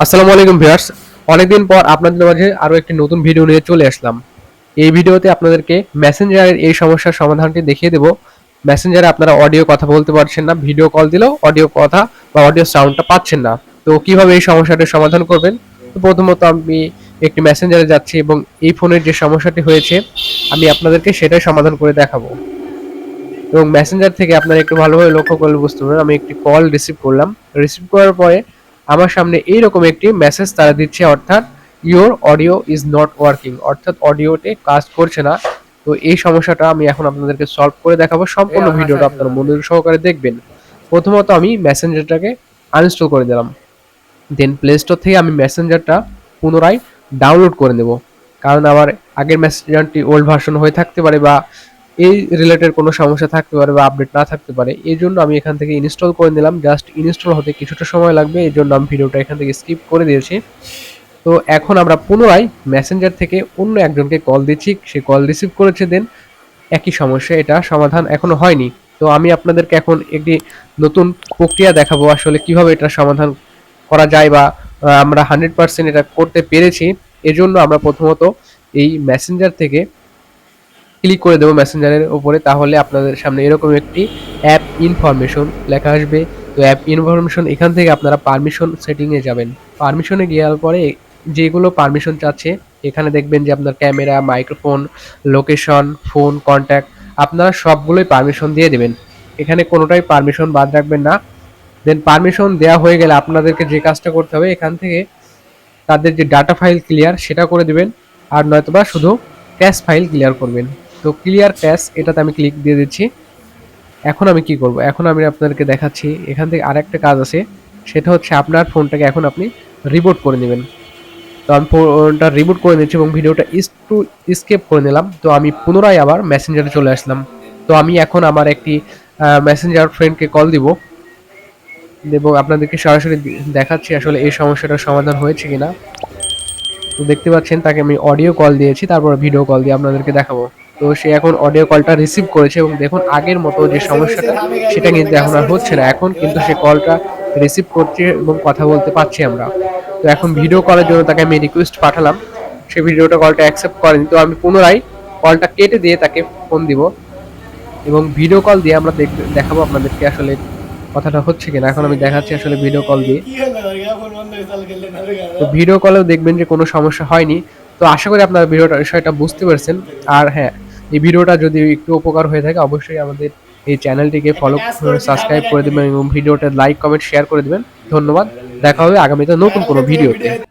আসসালামু আলাইকুম ভিউয়ার্স। অনেকদিন পর আপনাদের মাঝে আরো একটি নতুন ভিডিও নিয়ে চলে আসলাম। এই ভিডিওতে আপনাদেরকে মেসেঞ্জারের এই সমস্যার সমাধানটি দেখিয়ে দেব। মেসেঞ্জারে আপনারা অডিও কথা বলতে পারছেন না, ভিডিও কল দিলেও অডিও কথা বা অডিও সাউন্ডটা পাচ্ছেন না। তো কিভাবে এই সমস্যাটির সমাধান করবেন? তো প্রথমত আমি একটি মেসেঞ্জারে যাচ্ছি এবং এই ফোনের যে সমস্যাটি হয়েছে আমি আপনাদেরকে সেটাই সমাধান করে দেখাবো। এবং মেসেঞ্জার থেকে আপনারা একটু ভালোভাবে লক্ষ্য করলে বুঝতে পারবেন, আমি একটি কল রিসিভ করলাম। রিসিভ করার পরে আমার সামনে এইরকম একটি মেসেজ তারা দিচ্ছে, অর্থাৎ your audio is not working, অর্থাৎ অডিওতে কাজ করছে না। তো এই সমস্যাটা আমি এখন আপনাদেরকে সলভ করে দেখাবো। সম্পূর্ণ ভিডিওটা আপনারা মনোযোগ সহকারে দেখবেন। প্রথমত আমি মেসেঞ্জারটাকে আনইনস্টল করে দিলাম। দেন প্লে স্টোর থেকে আমি মেসেঞ্জারটা পুনরায় ডাউনলোড করে নেব, কারণ আমার আগের মেসেঞ্জারটি ওল্ড ভার্সন হয়ে থাকতে পারে বা এই রিলেটেড কোনো সমস্যা থাকতে পারে বা আপডেট না থাকতে পারে। এই জন্য আমি এখান থেকে ইনস্টল করে নিলাম। জাস্ট ইনস্টল হতে কিছুটা সময় লাগবে, এই জন্য আমি ভিডিওটা এখান থেকে স্কিপ করে দিয়েছি। তো এখন আমরা পুনরায় মেসেঞ্জার থেকে অন্য একজনকে কল দিচ্ছি, সে কল রিসিভ করেছে। দেন একই সমস্যা, এটা সমাধান এখনো হয়নি। তো আমি আপনাদেরকে এখন একটি নতুন প্রক্রিয়া দেখাবো, আসলে কিভাবে এটা সমাধান করা যায় বা আমরা 100% এটা করতে পেরেছি। এজন্য আমরা প্রথমত এই মেসেঞ্জার থেকে ক্লিক করে দেবো মেসেঞ্জারের উপরে, তাহলে আপনাদের সামনে এরকম একটি অ্যাপ ইনফরমেশন লেখা আসবে। তো অ্যাপ ইনফরমেশন, এখান থেকে আপনারা পারমিশন সেটিংয়ে যাবেন। পারমিশনে যাওয়ার পরে যেগুলো পারমিশন চাচ্ছে এখানে দেখবেন যে আপনার camera, microphone, location, phone, contact, আপনারা সবগুলোই পারমিশন দিয়ে দেবেন। এখানে কোনোটাই পারমিশন বাদ রাখবেন না। দেন পারমিশন দেওয়া হয়ে গেলে আপনাদেরকে যে কাজটা করতে হবে, এখান থেকে তাদের যে ডাটা ফাইল ক্লিয়ার সেটা করে দিবেন, আর নয়তোবা শুধু ক্যাশ ফাইল ক্লিয়ার করবেন। তো ক্লিয়ার ক্যাশ এটাতে আমি ক্লিক দিয়ে দিচ্ছি। এখন আমি কি করব, এখন আমি আপনাদেরকে দেখাচ্ছি। এখান থেকে আরেকটা কাজ আছে, সেটা হচ্ছে আপনার ফোনটাকে এখন আপনি রিবুট করে নেবেন। তো আমি ফোনটা রিবুট করে নিচ্ছি এবং ভিডিওটা একটু স্কেপ করে নিলাম। তো আমি পুনরায় আবার মেসেঞ্জারে চলে আসলাম। তো আমি এখন আমার একটি মেসেঞ্জার ফ্রেন্ডকে কল দিব এবং আপনাদেরকে সরাসরি দেখাচ্ছি আসলে এই সমস্যাটার সমাধান হয়েছে কিনা। তো দেখতে পাচ্ছেন তাকে আমি অডিও কল দিয়েছি, তারপর ভিডিও কল দিয়ে আপনাদেরকে দেখাবো। তো সে এখন অডিও কলটা রিসিভ করেছে এবং দেখুন আগের মতো যে সমস্যাটা সেটা কিন্তু এখন আর হচ্ছে না। এখন কিন্তু সে কলটা রিসিভ করছে এবং কথা বলতে পারছি আমরা। তো এখন ভিডিও কলের জন্য তাকে আমি রিকোয়েস্ট পাঠালাম, সে ভিডিওটা কলটা অ্যাকসেপ্ট করেনি। তো আমি পুনরায় কলটা কেটে দিয়ে তাকে ফোন দিব এবং ভিডিও কল দিয়ে আমরা দেখাবো আপনাদেরকে আসলে কথাটা হচ্ছে কিনা। এখন আমি দেখাচ্ছি আসলে ভিডিও কল দিয়ে। তো ভিডিও কলেও দেখবেন যে কোনো সমস্যা হয়নি। তো আশা করি আপনারা ভিডিওটা বিষয়টা বুঝতে পারছেন। আর হ্যাঁ, এই ভিডিওটা যদি একটু উপকার হয়ে থাকে অবশ্যই আমাদের এই চ্যানেলটিকে ফলো, সাবস্ক্রাইব করে দেবেন এবং ভিডিওটা লাইক, কমেন্ট, শেয়ার করে দেবেন। ধন্যবাদ। দেখা হবে আগামীতে নতুন কোনো ভিডিওতে।